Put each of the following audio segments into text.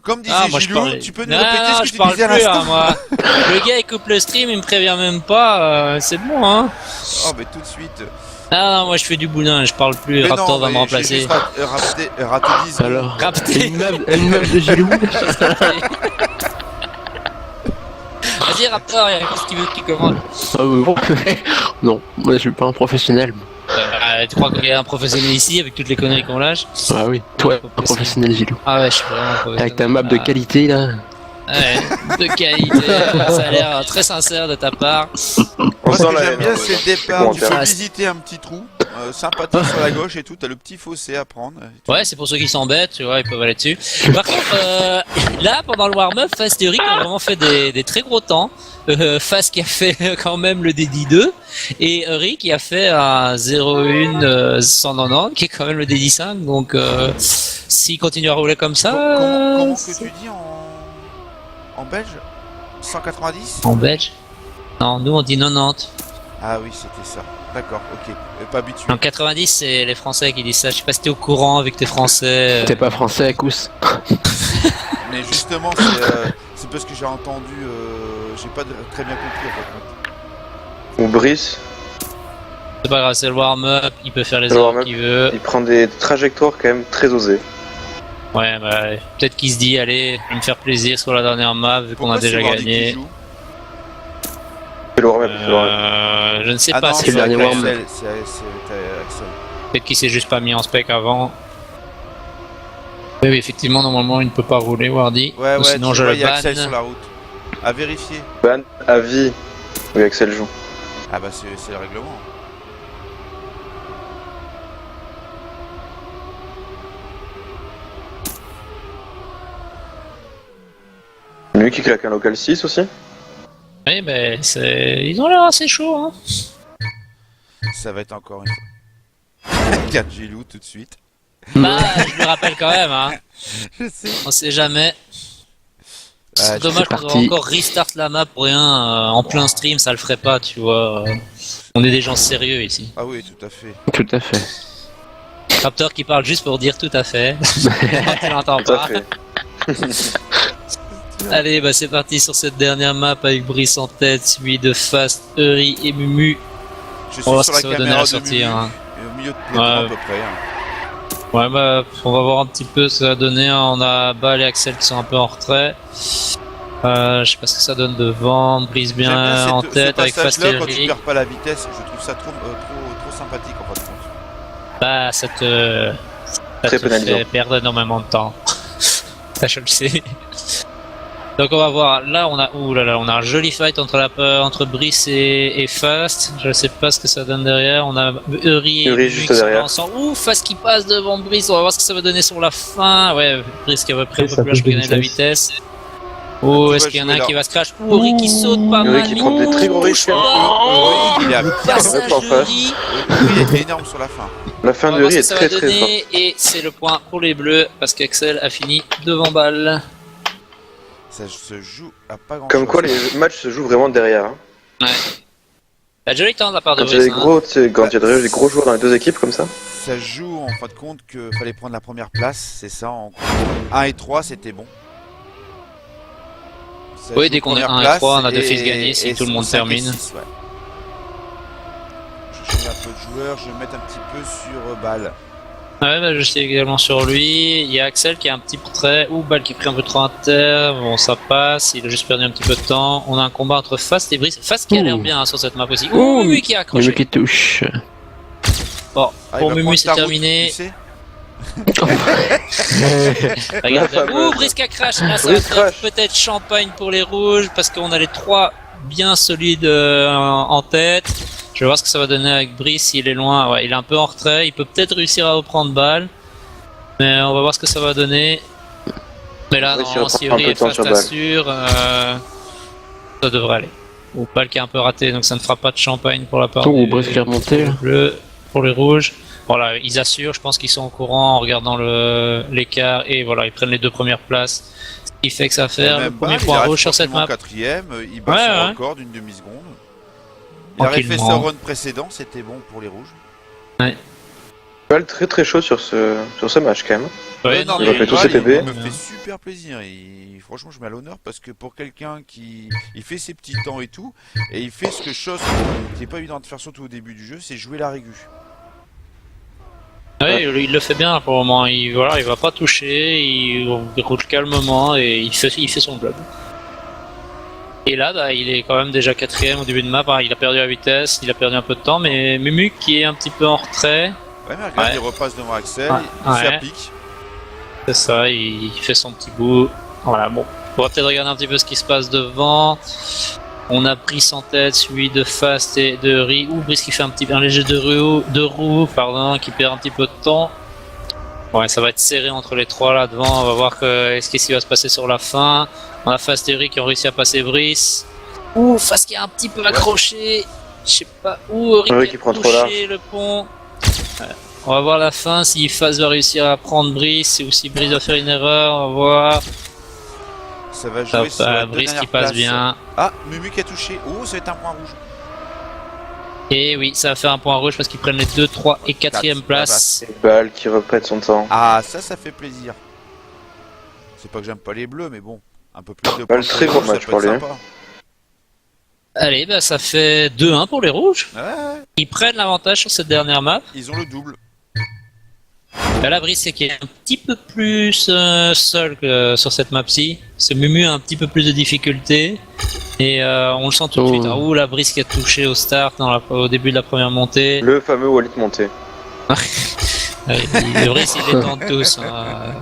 Comme disait moi je Gilou, parlais. tu peux nous Non, répéter non, ce que je tu parle disais à plus, l'instant? moi. Le gars il coupe le stream, il me prévient même pas, c'est bon, hein. Oh, mais tout de suite. Non, moi je fais du boudin, je parle plus, Mais Raptor non, va me j'ai remplacer. juste raté 10 secondes. Alors, Rapté. une meuf de Gilou. Vas-y Raptor, qu'est-ce qu'il veut que tu commandes? Ah, bon. Non, moi je suis pas un professionnel. Tu crois qu'il y a un professionnel ici avec toutes les conneries qu'on lâche? Ah oui, toi, un professionnel Gilou. Ah ouais, je suis vraiment un professionnel. Avec ta map de qualité là. Ouais, de qualité, ça a l'air très sincère de ta part. Moi, ce sent que la j'aime haine, bien, ouais. c'est le départ. Tu Commentaire. peux visiter un petit trou sympathique sur la gauche et tout. T'as le petit fossé à prendre. Ouais, c'est pour ceux qui s'embêtent, tu vois, ils peuvent aller dessus. Par contre, là, pendant le warm-up, Fast et Rick ont vraiment fait des très gros temps. Fast qui a fait quand même le Dédi 2 et Rick qui a fait un 01 190 qui est quand même le Dédi 5. Donc, s'il continue à rouler comme ça, Comment que tu dis en belge 190? en belge. Non, nous on dit 90. Ah oui, c'était ça. D'accord, ok. Pas habitué. En 90, c'est les Français qui disent ça. Je sais pas si t'es au courant avec tes Français. T'es pas français, Kous. Mais justement, c'est parce que j'ai entendu. J'ai pas très bien compris en fait. Ou Brice, C'est pas grave, c'est le warm-up. Il peut faire les Le erreurs warm-up. qu'il veut. il prend des trajectoires quand même très osées. Ouais, bah, peut-être qu'il se dit, allez, je vais me faire plaisir sur la dernière map vu qu'on a Pourquoi déjà c'est Wardy qui gagné. joue? C'est le warm-up, c'est le warm-up. Je ne sais Ah pas non, si c'est le c'est dernier Axel. warm-up. C'est Axel. peut-être qu'il s'est juste pas mis en spec avant. Oui, effectivement, normalement, il ne peut pas rouler, Wardy. Ouais, Ou ouais, sinon, tu je vois, le il y a Axel sur banne. la route. À vérifier. Ban à vie. Oui, Axel joue. Ah bah c'est le règlement. Lui qui claque un local 6 aussi. Oui, ben, ils ont l'air assez chauds, hein. Ça va être encore une fois. Regarde Gilou tout de suite. Bah, je me rappelle quand même, hein. Je sais. On sait jamais. Ah, C'est dommage qu'on doit parti. encore restart la map pour rien en plein stream, ça le ferait pas, tu vois. On est des gens sérieux ici. Ah oui, tout à fait. Tout à fait. Raptor qui parle juste pour dire tout à fait. Tu l'entends Tout à pas. fait. Allez, bah c'est parti sur cette dernière map avec Brice en tête, suivi de Fast, Eury et Mumu. Je suis On va voir sur ce la que ça va donner à caméra la de sortie. Mumu, Hein. et au milieu de peloton à Ouais. peu près. Hein. Ouais, bah on va voir un petit peu ce que ça va donner. Hein. On a Bal et Axel qui sont un peu en retrait. Je sais pas ce que ça donne devant. Brice J'aime bien en ce tête avec Fast et passage-là quand tu Eury. perds pas la vitesse. Je trouve ça trop sympathique en fin de compte. Bah ça te Très pénalisant. fait perdre énormément de temps. Ça je le sais. Donc on va voir, là on a on a un joli fight entre Brice et Fast. Je sais pas ce que ça donne derrière. On a Eury et Eury Mumu juste qui sont derrière. ensemble. Ouh, Fast qui passe devant Brice. On va voir ce que ça va donner sur la fin. Ouais, Brice qui avait pris un peu Ça plus peut large pour gagner de la vitesse. Oh, Tu est-ce vas qu'il y en a un jouer qui là. va se crash? Ouh, Eury qui saute pas Eury mal. qui prend des très gros risques. Oh, Il est à passage Ouais, en face. d'Eury. il est énorme sur la fin. La fin On va de voir Uri ce que est ça va très très forte. donner et c'est le point pour les bleus parce qu'Axel a fini devant balle. Ça se joue à pas grand chose. Comme quoi les matchs se jouent vraiment derrière. Hein. Ouais. La jolie temps de la part de Quand il y a Brice. des gros, tu sais, quand il y a des gros joueurs dans les deux équipes comme ça. Ça joue en fin de compte qu'il fallait prendre la première place. C'est ça. En 1 et 3, c'était bon. Ça Oui, joue dès qu'on est première 1 et place 3, on a d'office gagné si et tout le monde 5 et termine. 6, ouais. Je change un peu de joueur. Je vais mettre un petit peu sur balle. Ouais, bah, je sais également sur lui. Il y a Axel qui a un petit portrait. Ou Bal qui est pris un peu trop inter. Bon, ça passe. Il a juste perdu un petit peu de temps. On a un combat entre Fast et Brice. Fast qui a l'air Ouh. bien hein, sur cette map aussi. Ouh. Ouh, Mumu qui a accroché. Mumu qui touche. Bon, Ah, il pour va Mumu prendre c'est ta route, terminé. tu sais. Regarde. La fameuse. Ouh, Brice qui a crash. Là, ça va Brice faire crash. peut-être champagne pour les rouges parce qu'on a les trois bien solides en tête. Je vais voir ce que ça va donner avec Brice s'il est loin. Ouais, il est un peu en retrait. Il peut peut-être réussir à reprendre balle. Mais on va voir ce que ça va donner. Mais là, Brice, il non, reprend si un peu Eury de est temps fast sur balle. assure, ça devrait aller. Ou balle qui est un peu raté, donc ça ne fera pas de champagne pour la part Oh, des Brice qui est remonté. Là. bleus. Pour les rouges, voilà, ils assurent. Je pense qu'ils sont au courant en regardant l'écart et voilà, ils prennent les deux premières places. Ce qui fait que ça va faire le Même premier balle, il point arrive rouge sur cette tranquillement map. quatrième. Il bat Ouais, son ouais. record d'une demi-seconde. Il avait fait ce Tranquillement. run précédent. C'était bon pour les rouges. Balle très très chaud sur ce match quand même. Ouais, non, il refait tous ses PB. Il me fait super plaisir. Franchement, je mets à l'honneur parce que pour quelqu'un qui il fait ses petits temps et tout, et il fait ce que chose qui est pas évident de faire surtout au début du jeu, c'est jouer la régu. Ouais, il le fait bien pour le moment. Il va pas toucher, il roule calmement et il fait son job. Et là, bah, il est quand même déjà 4ème au début de map. Il a perdu la vitesse, il a perdu un peu de temps, mais Mumu qui est un petit peu en retrait. Ouais, mais regarde, Ouais. il repasse devant Axel, Ouais. il Ouais. s'applique. C'est ça, il fait son petit bout. Voilà, bon. On va peut-être regarder un petit peu ce qui se passe devant. On a Brice en tête, suivi de Fast et de Ri. Ou Brice qui fait un léger de roue, qui perd un petit peu de temps. Ouais, ça va être serré entre les trois là devant. On va voir ce qui va se passer sur la fin. On a Fast et Ri qui ont réussi à passer Brice. Ouh, Fast qui est un petit peu accroché. Je sais pas où. Ri Qui prend trop large. le pont. Ouais. On va voir la fin, si Fast va réussir à prendre Brice ou si Brice va faire une erreur. On va voir. Ça va jouer sur la Brice qui dernière passe place. bien. Ah, Mumu qui a touché. Oh, ça va être un point rouge. Et oui, ça va faire un point rouge parce qu'ils prennent les 2, 3 et 4ème Quatre, place. Et Bal qui reprête son temps. Ah, ça fait plaisir. C'est pas que j'aime pas les bleus, mais bon, un peu plus de Bah, points le pour très les bon rouges, ça match peut pour être lui. sympa. Allez, bah ça fait 2-1 pour les rouges. Ouais, Ils prennent l'avantage sur cette dernière map. ils ont le double. Bah, la Brice, c'est qu'il est un petit peu plus seul que sur cette map-ci. Ce Mumu a un petit peu plus de difficultés. Et on le sent tout de suite. Ah, ouh, la Brice qui a touché au start au début de la première montée. Le fameux Wallet monté. Le Brice, il les tente tous. Hein.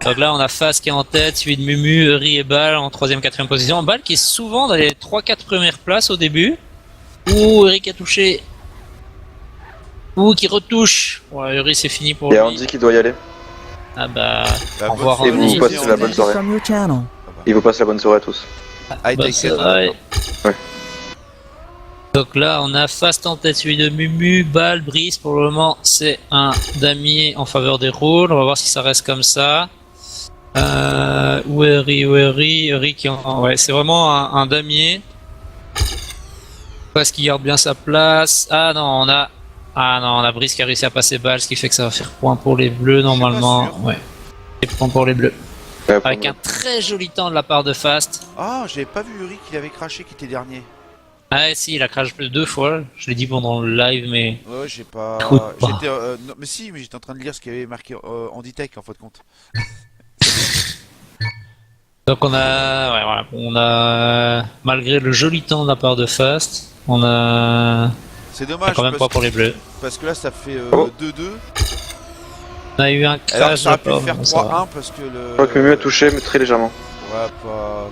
Donc là, on a Faz qui est en tête, suivi de Mumu, Eri et Bal en 3ème, 4ème position. Bal qui est souvent dans les 3-4 premières places au début. Ouh, Eri qui a touché. Ouh, qui retouche. Ouais, Eri, c'est fini pour Il y a lui. Andy qui doit y aller. Ah bah, La au bonne revoir soirée, Et vous Andy. passez la bonne soirée. From your channel. Il vous passe la bonne soirée à tous. High Bah, tech c'est set. vrai. Ouais. Donc là, on a Fast en tête, suivi de Mumu, Bal, Brice. Pour le moment, c'est un damier en faveur des rôles. On va voir si ça reste comme ça. Où est Eri qui ouais, c'est vraiment un damier. Parce qu'il garde bien sa place. Ah non, on a Brice qui a réussi à passer Bal, ce qui fait que ça va faire point pour les bleus normalement. sûr. Ouais. Et point pour les bleus. Ouais, Avec un très joli temps de la part de Fast. Ah, j'avais pas vu Uri qu'il avait craché qui était dernier. Ah si, il a crash plus 2 fois. Je l'ai dit pendant le live, mais Ouais, j'ai pas. Écoute pas. J'étais. Non, mais si, mais j'étais en train de lire ce qu'il y avait marqué Andy Tech en fin de compte. donc on a malgré le joli temps de la part de Fast, on a C'est dommage quand même pas pour les bleus. parce que là ça fait Oh. 2-2. On a eu un Alors crash ça aurait de pu part, faire bon, ça va. 3-1 parce que le. Je crois que Mumu a touché, mais très légèrement. Ouais, pas.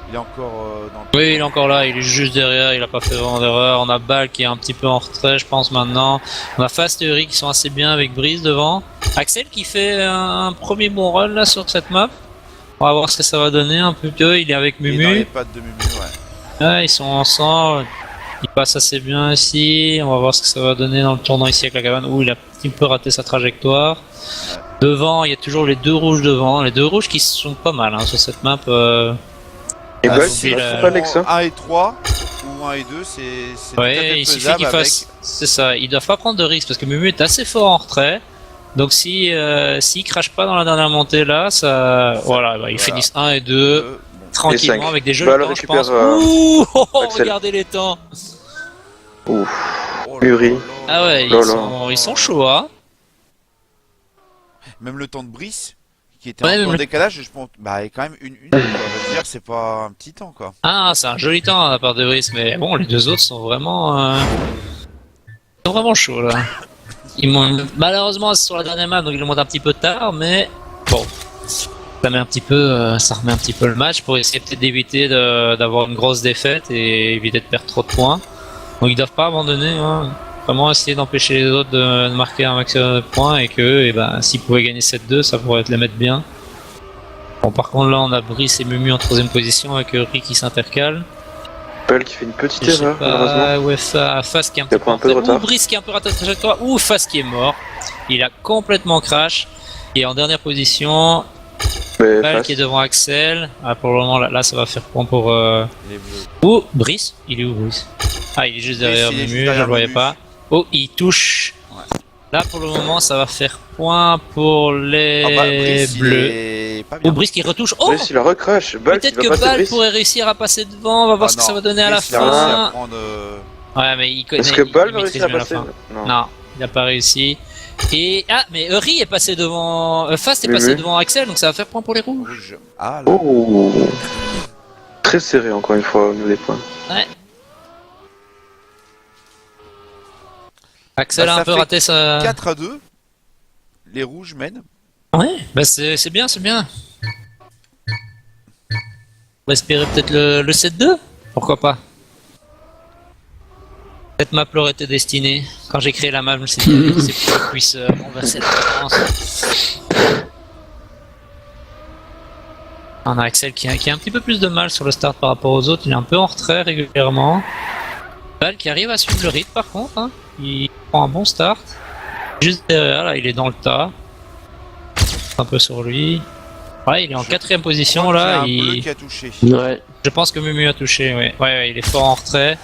Il est encore dans le. Oui, il est encore là, il est juste derrière, il a pas fait vraiment d'erreur. On a Bal qui est un petit peu en retrait, je pense maintenant. On a Fast et Uri qui sont assez bien avec Brice devant. Axel qui fait un premier bon run là sur cette map. On va voir ce que ça va donner un peu mieux. Il est avec Il est dans les Mumu. pattes de Mumu, ouais. Ouais, ils sont ensemble. Il passe assez bien ici. On va voir ce que ça va donner dans le tournant ici avec la cabane où il a un petit peu raté sa trajectoire. Devant, il y a toujours les deux rouges devant. Les deux rouges qui sont pas mal hein, sur cette map. Et Ah, Bal, si, il là, va pas avec ça. 1 et 3 ou 1 et 2, c'est tout à Ouais, fait il suffit faisable qu'il avec. fasse. C'est ça, ils doivent pas prendre de risques parce que Mumu est assez fort en retrait. Donc si s'il crache pas dans la dernière montée là, ça voilà, bah, ils Voilà. finissent 1 et 2 Bon. tranquillement cinq. avec des jolis Bal temps, je récupère, pense. Ouh, Axel. regardez les temps. Ouf. Oh là Uri. là là. Ah ouais, Là, ils sont chauds hein. Même le temps de Brice, qui était Ouais, un peu même en le- décalage, je pense. Bah, il y a quand même une. On va dire, c'est pas un petit temps quoi. Ah, c'est un joli temps à la part de Brice, mais bon, les deux autres sont vraiment chauds là. Ils montent malheureusement c'est sur la dernière map, donc ils le montent un petit peu tard, mais bon, ça met un petit peu, ça remet un petit peu le match pour essayer peut-être d'éviter d'avoir une grosse défaite et éviter de perdre trop de points. Donc ils doivent pas abandonner, hein. Vraiment essayer d'empêcher les autres de marquer un maximum de points et que, s'ils pouvaient gagner 7-2, ça pourrait les mettre bien. Bon, par contre là, on a Brice et Mumu en 3ème position avec Uri qui s'intercale. Bal qui fait une petite Je sais erreur, malheureusement. pas, ouais, Faz qui est un Il peu a pris un peu de ou retard. Brice qui est un peu raté sa trajectoire, ou Faz qui est mort. Il a complètement crash. Et en dernière position, Mais Bal face. qui est devant Axel. Ah, pour le moment, là, ça va faire point pour. Les bleus. Ou Brice. Il est où Brice? Ah, il est juste derrière il est Mumu, juste je derrière le voyais Mumu. pas. Oh, il touche. Là, pour le moment, ça va faire point pour les Ah bah, Brice, il bleus. est pas Ou bien. Brice qui retouche. Oh, Brice, il a recrash. Ball, peut-être il va que passer Ball Brice. pourrait réussir à passer devant. On va voir Ah ce que non, ça va donner à la Brice, il a réussi à fin. prendre, Ouais, mais il connaît. Est-ce que Ball il va maîtrise réussir à bien la passer? fin. Non, il n'a pas réussi. Et mais Eury est passé devant. Fast est passé Oui. devant Axel, donc ça va faire point pour les rouges. rouge. Ah là. Oh. Très serré encore une fois au niveau des points. Ouais. Axel Bah, a ça un peu fait raté sa. 4-2. Les rouges mènent. Ouais, bah c'est bien, c'est bien. On va espérer peut-être le 7-2. Pourquoi pas. Cette map leur était destinée. Quand j'ai créé la map, je me suis dit, c'est pour qu'on puisse renverser la tendance. On a Axel qui a un petit peu plus de mal sur le start par rapport aux autres. Il est un peu en retrait régulièrement. Ball qui arrive à suivre le rythme par contre. Hein. Il prend un bon start. Juste derrière, là, il est dans le tas. Un peu sur lui. Ouais, il est en quatrième position là. Il y a un bleu Il... qui a touché. Ouais. Je pense que Mumu a touché, ouais. Ouais, il est fort en retrait.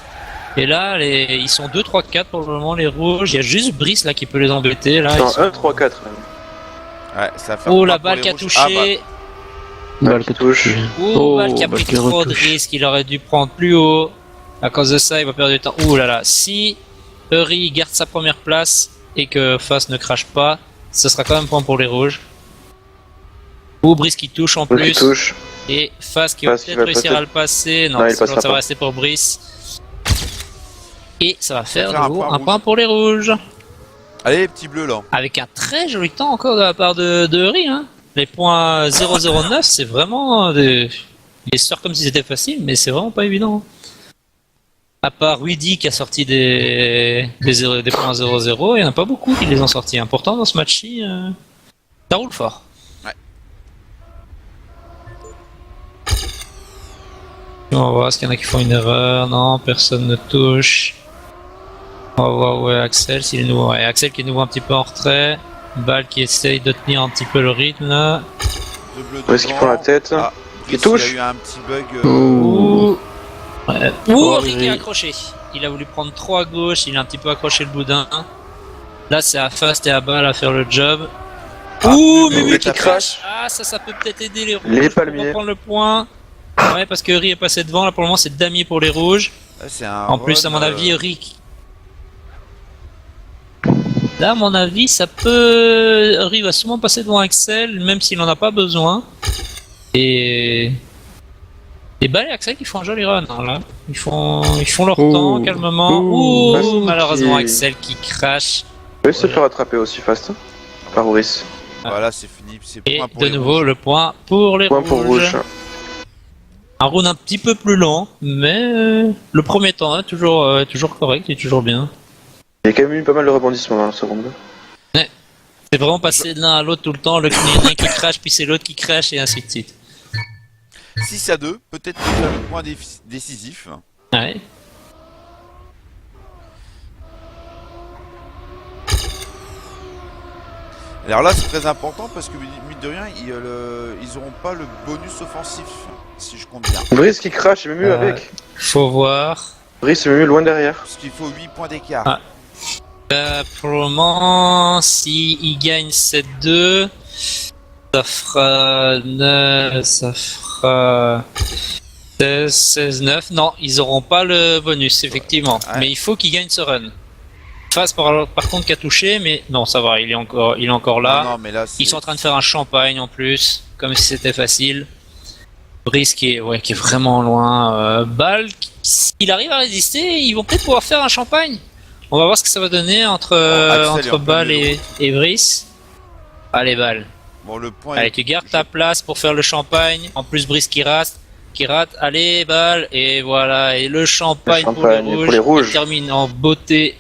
Et là, ils sont 2, 3, 4 pour le moment, les rouges. Il y a juste Brice là qui peut les embêter. Là, Non, ils sont- 1, 3, 4 même. Ouais, ça fait Oh, un la point pour balle les qui a rouges. Ah, touché. Balle qui touche. Oh, Oh, balle qui a balle pris qui trop de retouche. risques. Il aurait dû prendre plus haut. À cause de ça, il va perdre du temps. Ouh là là. Si Eury garde sa première place et que Fast ne crache pas, ce sera quand même point pour les rouges. Ou Brice qui touche en Ball qui plus. touche. Et Fast qui va Fast qui peut-être va réussir passer. à le passer. Non, Non, il sinon, passera ça va pas. rester pour Brice. Et ça va faire faire de un nouveau point un rouge. point pour les rouges. Allez, les petits bleus là. Avec un très joli temps encore de la part de Eury. Hein. Les points 009, c'est vraiment des sortent comme si c'était facile, mais c'est vraiment pas évident. À part Rudy qui a sorti des points 0-0, il n'y en a pas beaucoup qui les ont sortis. Hein. Pourtant, dans ce match-ci, ça roule fort. Ouais. On va voir, est-ce qu'il y en a qui font une erreur? Non, personne ne touche. On va voir où est Axel, s'il est nouveau. Ouais, Axel qui est nouveau un petit peu en retrait. Ball qui essaye de tenir un petit peu le rythme là. Deux bleus Où est-ce qu'il devant. prend la tête? Ah, Qui Brice, touche. Il a eu un petit bug. Ouh. Ouais. Oh, Rick oui. est accroché. Il a voulu prendre 3 à gauche, il a un petit peu accroché le boudin. Là, c'est à Fast et à Ball à faire le job. Ouh, Mumu Mumu qui qui crache. Ah, ça peut peut-être aider les rouges Les pour palmiers. reprendre le point. Ouais, parce que Ri est passé devant. Là, pour le moment, c'est damier pour les rouges. Là, c'est un En plus, à run, mon avis, Rick. Là, à mon avis, ça peut. Ri va sûrement passer devant Axel, même s'il en a pas besoin. Et. Et Ball et Axel qui font un joli run. Hein, là. Ils font leur Ouh. temps calmement. Ouh. Ouh, malheureusement, Qui- Axel qui crache. Il va se faire attraper aussi fast. Par Brice. Voilà, c'est fini. C'est Et point pour de les nouveau, rouges. le point pour les Point rouges. pour rouge. Un round un petit peu plus lent, mais le premier temps est toujours correct et toujours bien. Il y a quand même eu pas mal de rebondissements dans la seconde. C'est vraiment passé de l'un à l'autre tout le temps, le l'un qui crache, puis c'est l'autre qui crache, et ainsi de suite. 6-2, peut-être déjà le point décisif. Ouais. Alors là, c'est très important parce que, mine de rien, ils auront pas le bonus offensif, si je compte bien. Brice qui crache et Mumu avec. Faut voir. Brice et Mumu loin derrière. Parce qu'il faut 8 points d'écart. Ah. Pour le moment, si il gagne 7-2, ça fera 16-9. Non, ils auront pas le bonus, effectivement. Ouais. Mais il faut qu'il gagne ce run. Face par contre qui a touché, mais non, ça va, il est encore là. Non, mais là, c'est- Ils sont en train de faire un champagne en plus, comme si c'était facile. Brice qui est vraiment loin. Ball, s'il arrive à résister, ils vont peut-être pouvoir faire un champagne. On va voir ce que ça va donner entre Axel est un peu Ball mieux, et Brice. Allez, Ball. Bon, le point Allez, est- tu gardes ta place pour faire le champagne. En plus, Brice qui rate. Allez, Ball. Et voilà. Et le champagne, pour les rouges. Il termine en beauté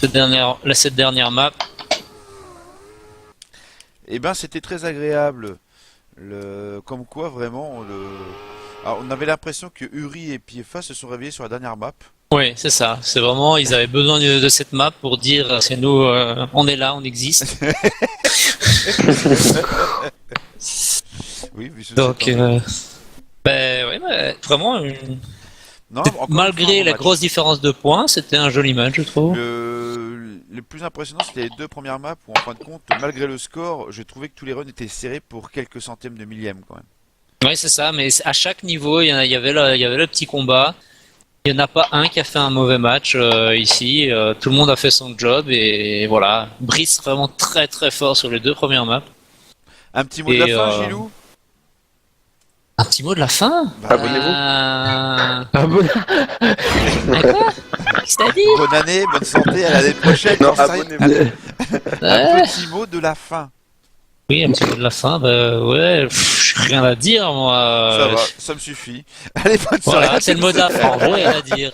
cette dernière map. Eh ben, c'était très agréable. Comme quoi, vraiment, alors, on avait l'impression que Uri et Piefa se sont réveillés sur la dernière map. Oui, c'est ça. C'est vraiment, ils avaient besoin de cette map pour dire, c'est nous, on est là, on existe. Oui, mais je sais Donc, pas. vraiment, Non, encore une malgré fois, un bon la match. grosse différence de points, c'était un joli match, je trouve. le plus impressionnant, c'était les 2 premières maps où, en fin de compte, malgré le score, je trouvais que tous les runs étaient serrés pour quelques centièmes de millième quand même. Ouais, c'est ça, mais à chaque niveau, il y avait le petit combat. Il n'y en a pas un qui a fait un mauvais match ici. Tout le monde a fait son job et voilà. Brice vraiment très très fort sur les 2 premières maps. Un petit mot de la Et, fin, Gilou? Un petit mot de la fin. Bah, Abonnez-vous. Ah bon. Quoi? Qu'est-ce que t'as dit? bonne année, bonne santé, à l'année prochaine. Non, j'en sais rien. abonnez-vous. Un petit mot de la fin. Oui, un petit mot de la fin. Bah ouais, j'ai rien à dire moi. Ça va, ça me suffit. Allez, bonne soirée. Voilà, c'est le mot de la fin. J'ai rien à dire.